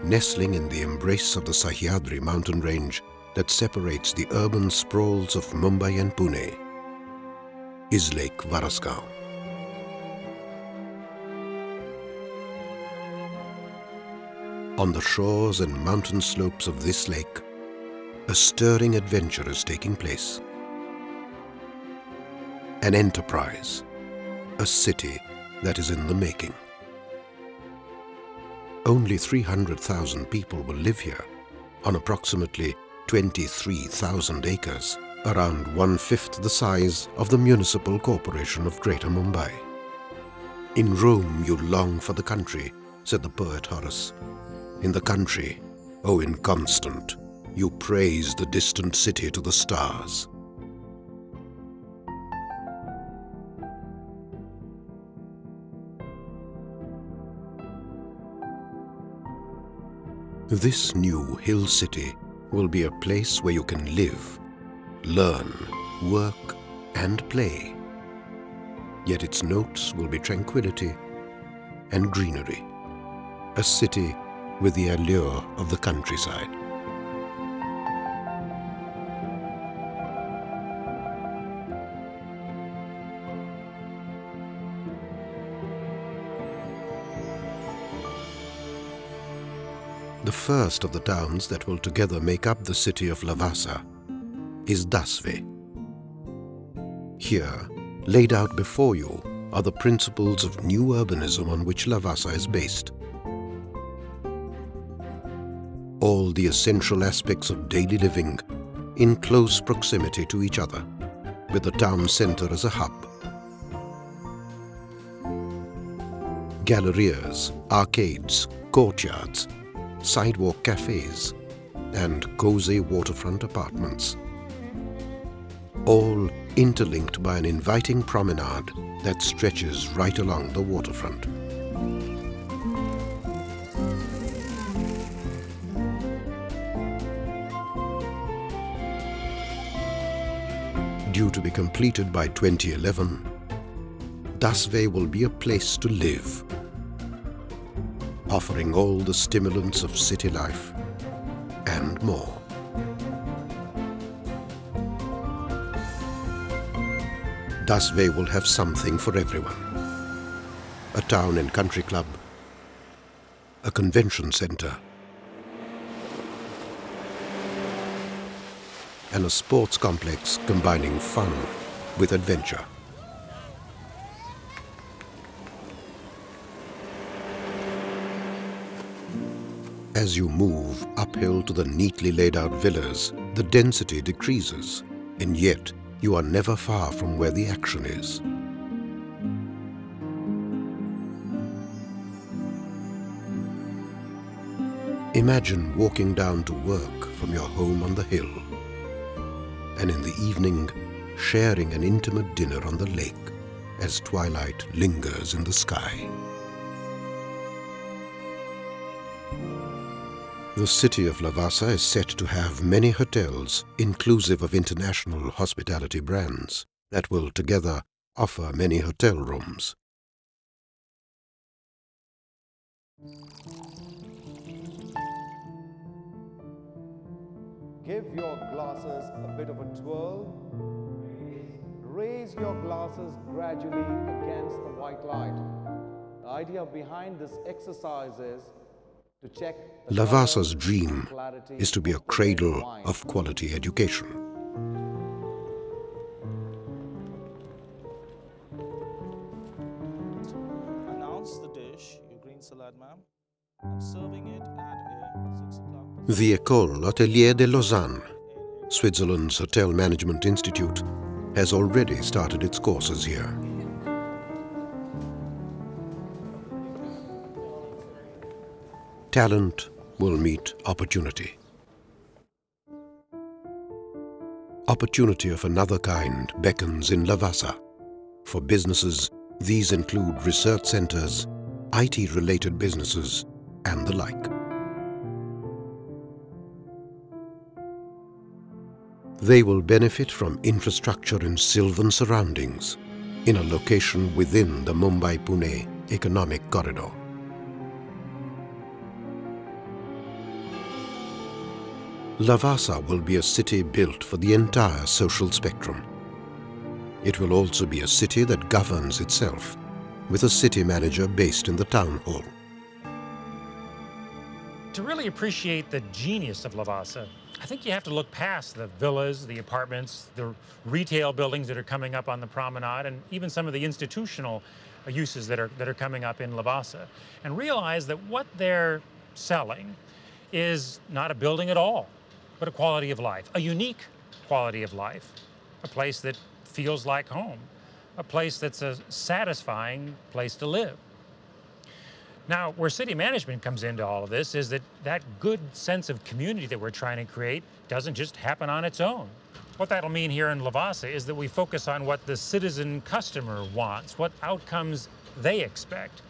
nestling in the embrace of the Sahyadri mountain range that separates the urban sprawls of Mumbai and Pune, is Lake Varasgaon. On the shores and mountain slopes of this lake, a stirring adventure is taking place. An enterprise, a city that is in the making. Only 300,000 people will live here on approximately 23,000 acres, around 1/5 the size of the municipal corporation of Greater Mumbai. In Rome you long for the country, said the poet Horace. In the country, O inconstant, you praise the distant city to the stars. This new hill city will be a place where you can live, learn, work and play. Yet its notes will be tranquility and greenery. A city with the allure of the countryside. The first of the towns that will together make up the city of Lavasa is Dasve. Here, laid out before you, are the principles of new urbanism on which Lavasa is based. All the essential aspects of daily living in close proximity to each other, with the town centre as a hub. Gallerias, arcades, courtyards, sidewalk cafes and cozy waterfront apartments. All interlinked by an inviting promenade that stretches right along the waterfront. Due to be completed by 2011, Dasve will be a place to live, offering all the stimulants of city life and more. Dasve will have something for everyone. A town and country club, a convention center, and a sports complex combining fun with adventure. As you move uphill to the neatly laid out villas, the density decreases, and yet you are never far from where the action is. Imagine walking down to work from your home on the hill, and in the evening sharing an intimate dinner on the lake as twilight lingers in the sky. The city of Lavasa is set to have many hotels, inclusive of international hospitality brands, that will together offer many hotel rooms. Give your glasses a bit of a twirl. Raise your glasses gradually against the white light. The idea behind this exercise is to check Lavasa's dream is to be a cradle of quality education. Announce the dish, your green salad, ma'am. I'm serving it at a 6 o'clock. The École Hôtelière de Lausanne, Switzerland's Hotel Management Institute, has already started its courses here. Talent will meet opportunity. Opportunity of another kind beckons in Lavasa. For businesses, these include research centers, IT-related businesses, and the like. They will benefit from infrastructure in sylvan surroundings in a location within the Mumbai-Pune economic corridor. Lavasa will be a city built for the entire social spectrum. It will also be a city that governs itself, with a city manager based in the town hall. To really appreciate the genius of Lavasa, I think you have to look past the villas, the apartments, the retail buildings that are coming up on the promenade, and even some of the institutional uses that are coming up in Lavasa, and realize that what they're selling is not a building at all, but a quality of life, a unique quality of life, a place that feels like home, a place that's a satisfying place to live. Now, where city management comes into all of this is that good sense of community that we're trying to create doesn't just happen on its own. What that'll mean here in Lavasa is that we focus on what the citizen customer wants, what outcomes they expect.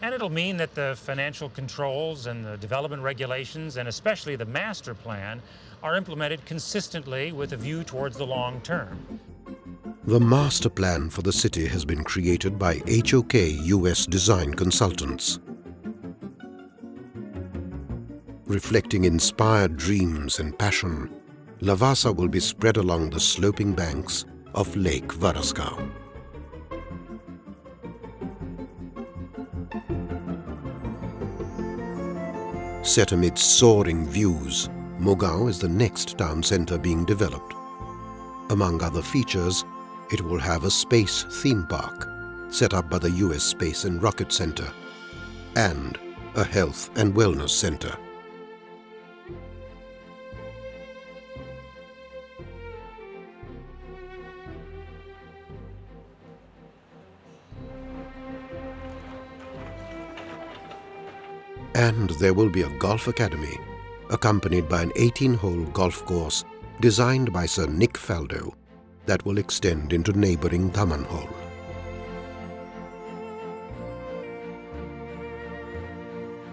And it'll mean that the financial controls and the development regulations, and especially the master plan, are implemented consistently with a view towards the long term. The master plan for the city has been created by HOK US design consultants. Reflecting inspired dreams and passion, Lavasa will be spread along the sloping banks of Lake Varasgao. Set amid soaring views, Mogao is the next town centre being developed. Among other features, it will have a space theme park set up by the US Space and Rocket Center and a health and wellness center. And there will be a golf academy, accompanied by an 18-hole golf course designed by Sir Nick Faldo that will extend into neighbouring Daman Hall.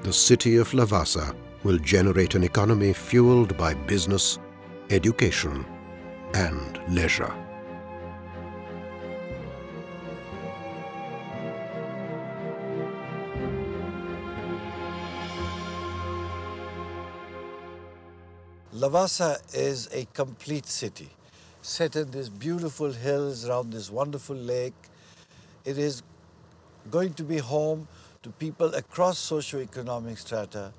The city of Lavasa will generate an economy fueled by business, education and leisure. Lavasa is a complete city, set in these beautiful hills around this wonderful lake. It is going to be home to people across socio-economic strata.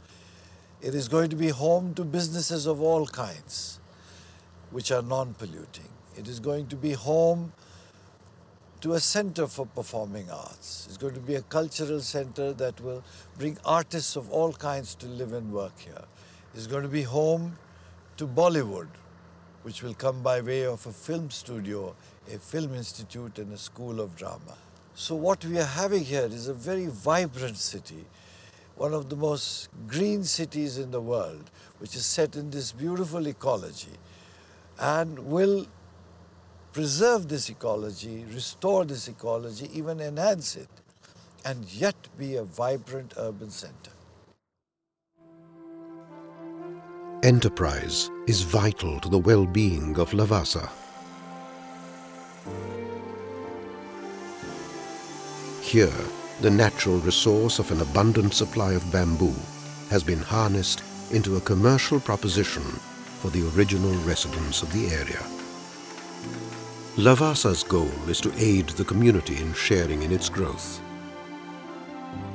It is going to be home to businesses of all kinds, which are non-polluting. It is going to be home to a center for performing arts. It's going to be a cultural center that will bring artists of all kinds to live and work here. It's going to be home to Bollywood, which will come by way of a film studio, a film institute and a school of drama. So what we are having here is a very vibrant city, one of the most green cities in the world, which is set in this beautiful ecology and will preserve this ecology, restore this ecology, even enhance it, and yet be a vibrant urban center. Enterprise is vital to the well-being of Lavasa. Here, the natural resource of an abundant supply of bamboo has been harnessed into a commercial proposition for the original residents of the area. Lavasa's goal is to aid the community in sharing in its growth.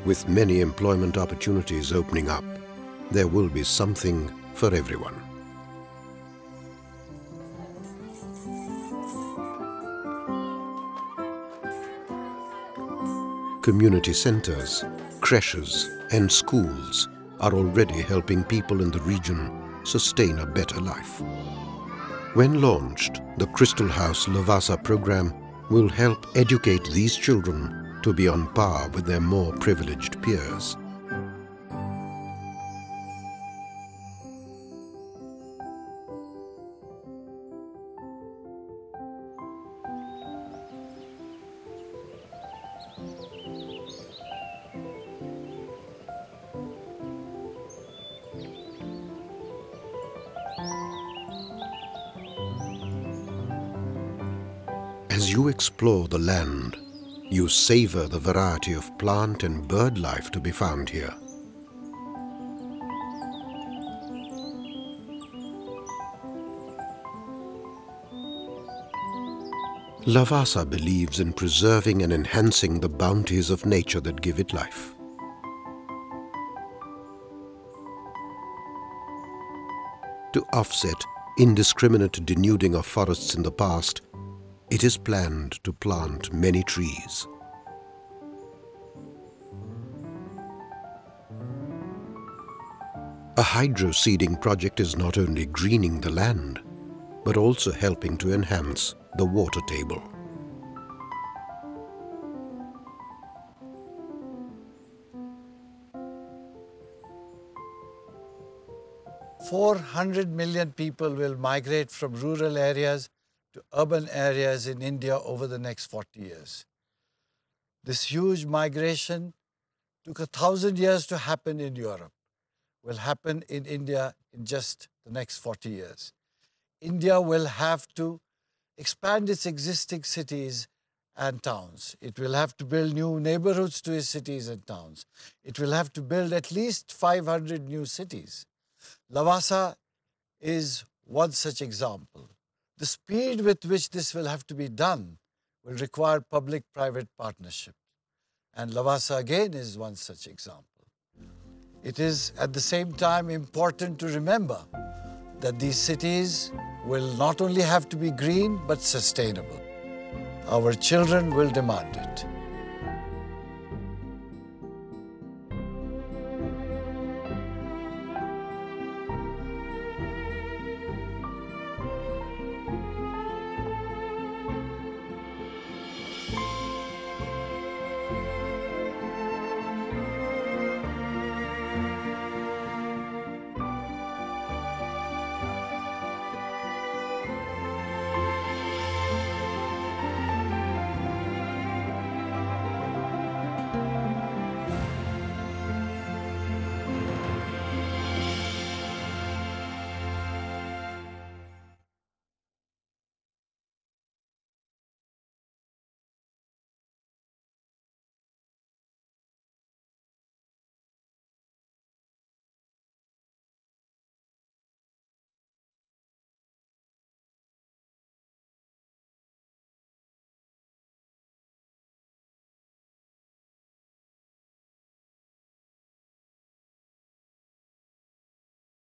With many employment opportunities opening up, there will be something for everyone. Community centres, creches and schools are already helping people in the region sustain a better life. When launched, the Crystal House Lavasa program will help educate these children to be on par with their more privileged peers. As you explore the land, you savor the variety of plant and bird life to be found here. Lavasa believes in preserving and enhancing the bounties of nature that give it life. To offset indiscriminate denuding of forests in the past, it is planned to plant many trees. A hydro-seeding project is not only greening the land, but also helping to enhance the water table. "400 million people will migrate from rural areas to urban areas in India over the next 40 years. This huge migration took 1,000 years to happen in Europe, will happen in India in just the next 40 years. India will have to expand its existing cities and towns. It will have to build new neighborhoods to its cities and towns. It will have to build at least 500 new cities. Lavasa is one such example. The speed with which this will have to be done will require public-private partnership. And Lavasa again is one such example. It is at the same time important to remember that these cities will not only have to be green but sustainable. Our children will demand it.